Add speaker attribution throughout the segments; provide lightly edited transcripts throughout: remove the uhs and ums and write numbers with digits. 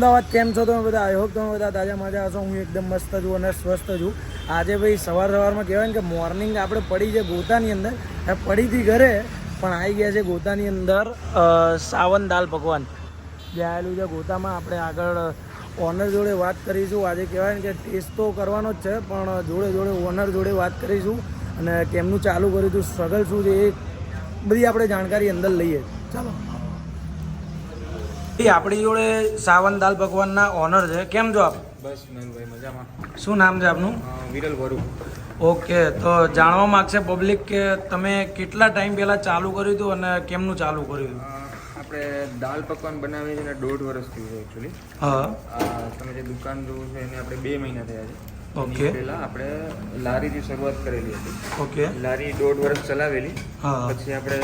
Speaker 1: અમદાવાદ કેમ છો તમે બધા? આઈ હોપ તમે બધા તાજા મજા હશો. હું એકદમ મસ્ત છું અને સ્વસ્થ છું. આજે ભાઈ સવારમાં કહેવાય ને કે મોર્નિંગ આપણે પડી છે ગોતાની અંદર, પડીથી ઘરે પણ આવી ગયા છે ગોતાની અંદર સાવન દાલ પકવાન જે આવેલું છે ગોતામાં. આપણે આગળ ઓનર જોડે વાત કરીશું. આજે કહેવાય ને કે ટેસ્ટ તો કરવાનો જ છે પણ જોડે ઓનર જોડે વાત કરીશું અને કેમનું ચાલુ કર્યું હતું, સ્ટ્રગલ શું છે એ બધી આપણે જાણકારી અંદર લઈએ. ચાલો. આપણી જોડે સાવન દાલ પકવાનના ઓનર છે. કેમ છો આપ?
Speaker 2: બસ મેહુલભાઈ મજામાં.
Speaker 1: શું નામ છે આપનું?
Speaker 2: વિરલ વરુ.
Speaker 1: ઓકે, તો જાણવા માગશે પબ્લિક કે તમે કેટલા ટાઈમ પહેલાં ચાલુ કર્યું હતું અને કેમનું ચાલુ કર્યું હતું?
Speaker 2: આપણે દાલ પકવાન બનાવીએ છીએ 1.5 વર્ષ થયું છે એકચ્યુઅલી.
Speaker 1: હા.
Speaker 2: તમે જે દુકાન જોવો છો એને આપણે 2 મહિના થયા છે.
Speaker 1: ઓકે.
Speaker 2: પહેલાં આપણે લારીથી શરૂઆત કરેલી હતી.
Speaker 1: ઓકે.
Speaker 2: લારી 1.5 વર્ષ ચલાવેલી.
Speaker 1: હા.
Speaker 2: પછી આપણે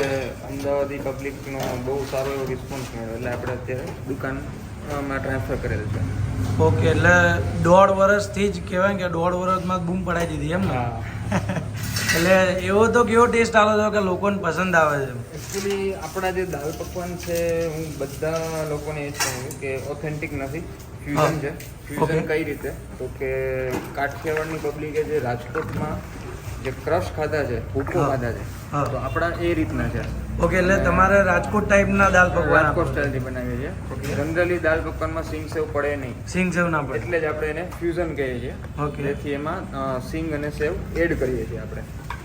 Speaker 2: અમદાવાદી પબ્લિકનો બહુ સારો એવો રિસ્પોન્સ મળ્યો એટલે આપણે અત્યારે દુકાનમાં ટ્રાન્સફર કરેલું છે.
Speaker 1: ઓકે, એટલે 1.5 વર્ષથી જ કહેવાય કે 1.5 વર્ષમાં જ બૂમ પડાવી દીધી એમ ને?
Speaker 2: હા.
Speaker 1: એટલે એવો તો કેવો ટેસ્ટ આવો છો કે લોકોને પસંદ આવે છે?
Speaker 2: એકચ્યુઅલી આપણા જે દાલ પકવાન છે હું બધા લોકોને એ જ કહું છું કે ઓથેન્ટિક નથી, ફ્યુઝન છે. ફ્યુઝન કઈ રીતે? તો કે કાઠિયાવાડની પબ્લિકે જે રાજકોટમાં જે ક્રશ ખાધા છે, ભૂકો ખાધા છે, તો આપણા એ રીતના છે.
Speaker 1: ઓકે, એટલે તમારે રાજકોટ ટાઈપના દાલ પકવાન
Speaker 2: રાજકોટ સ્ટાઇલથી બનાવીએ છીએ. જનરલી દાલ પકવાનમાં સિંગ સેવ પડે નહીં,
Speaker 1: સિંગ સેવ ના પડે,
Speaker 2: એટલે જ આપણે એને ફ્યુઝન કહીએ છીએ.
Speaker 1: ઓકે.
Speaker 2: જેથી એમાં સિંગ અને સેવ એડ કરીએ છીએ આપણે.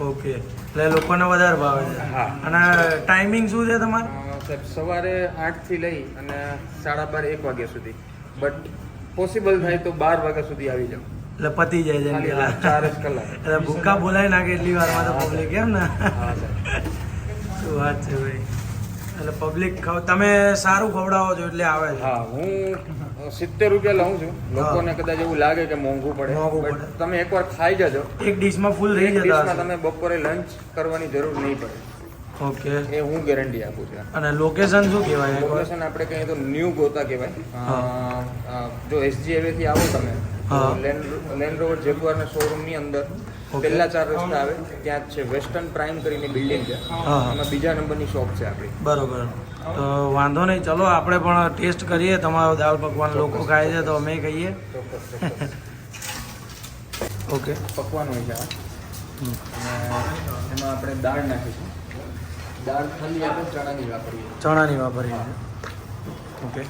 Speaker 1: ઓકે, એટલે લોકોને વધારે ભાવે છે.
Speaker 2: હા.
Speaker 1: અને ટાઈમિંગ શું છે તમારે?
Speaker 2: સાહેબ સવારે 8 થી લઈ અને 12:30 1 વાગ્યા સુધી, બટ પોસિબલ થાય તો 12 વાગ્યા સુધી આવી જાવ.
Speaker 1: એટલે પતી જાય છે
Speaker 2: ખાલી 4 જ કલાક.
Speaker 1: એટલે ભૂકા બોલાવી નાખે એટલી વારમાં તો પબ્લિક એમ ને?
Speaker 2: હા સાહેબ.
Speaker 1: શું વાત છે ભાઈ. એટલે પબ્લિક તમે સારું ખવડાવો છો એટલે આવે છે.
Speaker 2: હા, હું 70 રૂપિયા લઉં છું. લોકોને કદાચ એવું લાગે કે મોંઘું પડે, બટ તમે એકવાર ખાઈ જજો.
Speaker 1: એક ડીશમાં ફૂલ થઈ જતા
Speaker 2: ડીશમાં તમે બપોરે લંચ કરવાની જરૂર નહીં પડે.
Speaker 1: ઓકે.
Speaker 2: એ હું ગેરંટી આપું છું.
Speaker 1: અને લોકેશન શું કહેવાય?
Speaker 2: લોકેશન આપણે કહીએ તો ન્યૂ ગોતા કહેવાય. જો એસજી હાઈવેથી આવો તમે લેન્ડ રોવર જેગુઆરના શોરૂમની અંદર પહેલા 4 રસ્તા આવે ત્યાં જ છે. વેસ્ટર્ન પ્રાઇમ કરીને બિલ્ડિંગ છે, એમાં બીજા નંબરની શોપ છે આપણી.
Speaker 1: બરોબર. તો વાંધો નહીં, ચલો આપણે પણ ટેસ્ટ કરીએ. તમારો દાલ પકવાન લોકો ખાય છે તો અમે કહીએ. ઓકે.
Speaker 2: પકવાન હોય છે આ. અને એમાં આપણે દાળ નાખીશું. દાળ ખાલી આપણે ચણાની વાપરીએ.
Speaker 1: ચણાની વાપરીએ છે. ઓકે.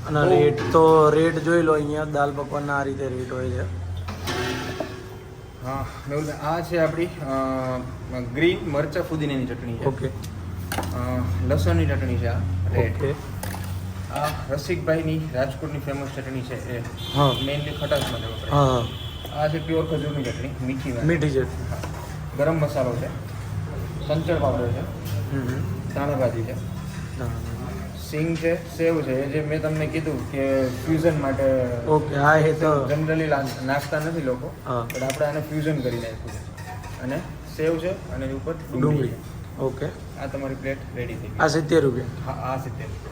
Speaker 1: અને રેટ જોઈ લો. અહીંયા દાલ પકવાનના આ રીતે રેટ હોય છે.
Speaker 2: હા મેહુલભાઈ, આ છે આપણી ગ્રીન મરચા ફુદીનાની ચટણી છે.
Speaker 1: ઓકે.
Speaker 2: લસણની ચટણી છે આ.
Speaker 1: ઓકે.
Speaker 2: આ રસિકભાઈની રાજકોટની ફેમસ ચટણી છે એ.
Speaker 1: હા.
Speaker 2: મેઇનલી ખટાશ માટે વપરાય.
Speaker 1: હા.
Speaker 2: આ છે પ્યોર ખજૂરની ચટણી, મીઠી
Speaker 1: ચટણી.
Speaker 2: હા. ગરમ મસાલો છે, સંચળ પાવડર છે, ધાણા ભાજી છે, સિંગ છે, સેવ છે. જે મેં તમને કીધું કે ફ્યુઝન માટે.
Speaker 1: ઓકે. હા, એ તો
Speaker 2: જનરલી નાખતા નથી લોકો, પણ આપણે આને ફ્યુઝન કરી નાખ્યું છે. અને સેવ છે અને એની ઉપર ડુંગળી.
Speaker 1: ઓકે.
Speaker 2: આ તમારી પ્લેટ રેડી થઈ ગઈ.
Speaker 1: આ 70 રૂપિયા?
Speaker 2: હા, આ 70.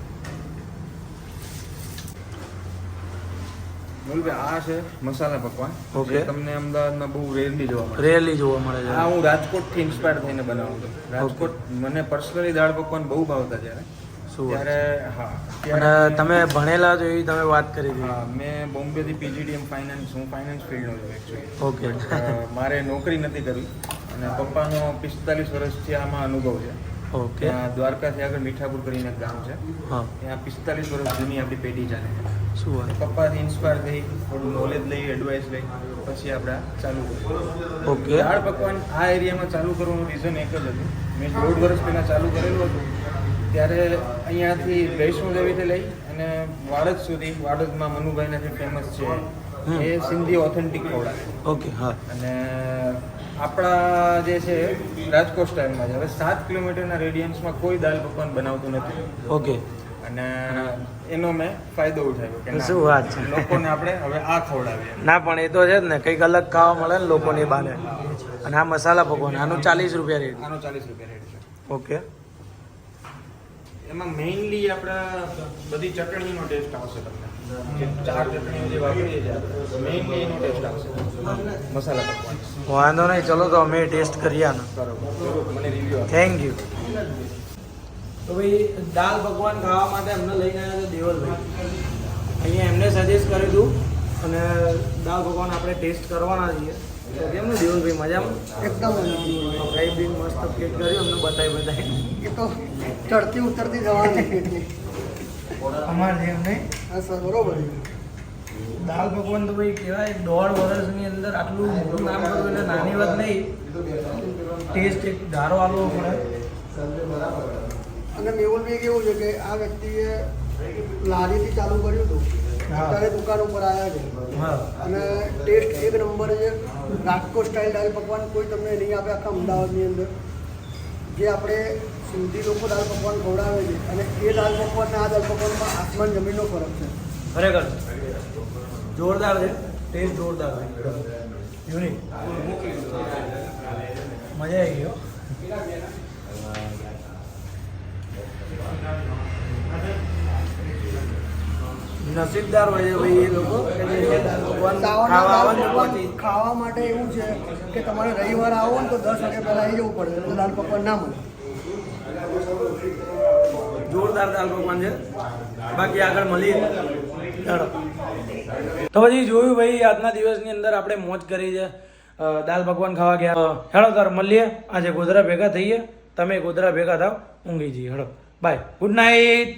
Speaker 2: બોલભાઈ, આ છે મસાલા પકવાન.
Speaker 1: ઓકે.
Speaker 2: જે તમને અમદાવાદમાં બહુ રેરલી જોવા મળે.
Speaker 1: રેરલી જોવા મળે છે.
Speaker 2: આ હું રાજકોટથી ઇન્સ્પાયર થઈને બનાવું છું. રાજકોટ મને પર્સનલી દાળ પકવાન બહુ ભાવતા ત્યારે. ત્યારે હા.
Speaker 1: અને તમે ભણેલા છો એવી તમે વાત કરી હતી.
Speaker 2: હા, મેં બોમ્બેથી પીજીડીએમ ફાઇનાન્સ, હું ફાઇનાન્સ ફિલ્ડનો છું એકચ્યુઅલી.
Speaker 1: ઓકે.
Speaker 2: મારે નોકરી નથી કરવી અને પપ્પાનો 45 વર્ષથી આમાં અનુભવ છે.
Speaker 1: ઓકે.
Speaker 2: ત્યાં દ્વારકાથી આગળ મીઠાપુર કરીને એક ગામ છે.
Speaker 1: હા.
Speaker 2: ત્યાં 45 વર્ષ જૂની આપણી પેઢી ચાલે છે.
Speaker 1: શું વાત.
Speaker 2: પપ્પાથી ઇન્સ્પાયર થઈ, થોડું નોલેજ લઈ, એડવાઇસ લઈ, પછી આપણે ચાલુ કર્યું.
Speaker 1: ઓકે.
Speaker 2: દાળ પકવાન આ એરિયામાં ચાલુ કરવાનું રીઝન એક જ હતું. મેં 1.5 વર્ષ પહેલાં ચાલુ કરેલું હતું ત્યારે અહીંયાથી વૈષ્ણોદેવીથી લઈ અને વાડજ સુધી, વાડજમાં મનુભાઈના જે ફેમસ છે એ સિંધી ઓથેન્ટિક ખવડાવે.
Speaker 1: ઓકે. હા.
Speaker 2: અને આપણા જે છે રાજકોટ સ્ટાઇલમાં છે. હવે 7 કિલોમીટરના રેડિયન્સમાં કોઈ દાલ પકવાન બનાવતું નથી.
Speaker 1: ઓકે.
Speaker 2: અને એનો મેં ફાયદો ઉઠાવ્યો કે
Speaker 1: શું વાત છે.
Speaker 2: લોકોને આપણે હવે આ ખવડાવીએ.
Speaker 1: ના પણ એ તો છે જ ને, કંઈક અલગ ખાવા મળે ને લોકોની બાને. અને આ મસાલા પકવાન આનું 40 રૂપિયા રેટ?
Speaker 2: આનો 40 રૂપિયા રેટ છે.
Speaker 1: ઓકે.
Speaker 2: એમાં મેઇનલી આપણા બધી ચટણીનો ટેસ્ટ આવશે તમને. જે 4 ચટણીઓ જે વાપરીએ છીએ મેઇનલી એનો ટેસ્ટ આવશે મસાલા પકવાન.
Speaker 1: વાંધો નહીં, ચલો તો અમે ટેસ્ટ કરીએ આનો.
Speaker 2: બરોબર, મને રિવ્યુ આપો.
Speaker 1: Thank you. તો ભાઈ દાલ પકવાન ખાવા માટે અમને લઈને આવ્યા છે દેવલભાઈ. અહીંયા એમને સજેસ્ટ કર્યું હતું અને દાલ પકવાન આપણે ટેસ્ટ કરવાના છીએ. તો કેમનું દેવલભાઈ મજામાં?
Speaker 3: એકદમ
Speaker 1: ખાઈ બી મસ્ત પેટ કર્યું અમને બતાવી.
Speaker 3: એ તો ચડતી ઉતરતી જવાની એટલી.
Speaker 1: અમારે જેમ નહીં.
Speaker 3: હા સર બરોબર છે.
Speaker 1: દાલ પકવાન તો ભાઈ કહેવાય 1.5 વર્ષની અંદર આટલું મોટું નામ કરવું એટલે નાની વાત નહીં. ટેસ્ટ એક ધારો આલવો પડે.
Speaker 3: અને મેહુલભાઈ કેવું છે કે આ વ્યક્તિએ લારીથી ચાલુ કર્યું હતું,
Speaker 1: હા.
Speaker 3: અત્યારે દુકાન ઉપર આવ્યા છે
Speaker 1: હા
Speaker 3: અને ટેસ્ટ એક નંબર છે. રાજકોટ સ્ટાઇલ દાલ પકવાન કોઈ તમને નહીં આપે આખા અમદાવાદની અંદર. જે આપણે સિંધી લોકો દાલ પકવાન ખવડાવે છે અને એ દાલ પકવાન અને આ દાલ પકવાનમાં આસમાન જમીનનો ફરક છે.
Speaker 1: ખરેખર જોરદાર છે. ટેસ્ટ જોરદાર છે. યુનિક મજા આવી ગયો. નસીબદાર હોય છે ભાઈ એ લોકો કે જે દાલ પકવાન ખાવા આવે ને પછી
Speaker 3: ખાવા માટે એવું છે કે તમારે રવિવાર આવો ને તો 10 વાગ્યા પહેલાં આવી જવું પડે તો દાલ પકવાન ના મળે.
Speaker 1: જોરદાર દાલ પકવાન છે. બાકી આગળ મળીએ. ચાલો તો પછી જોયું ભાઈ આજના દિવસની અંદર આપણે મોજ કરી છે. દાલ પકવાન ખાવા ગયા. હેડો તાર મળીએ. આજે ગોધરા ભેગા થઈએ. તમે ગોધરા ભેગા થાવ. ઊંઘી જઈએ. હેડો બાય. Good night.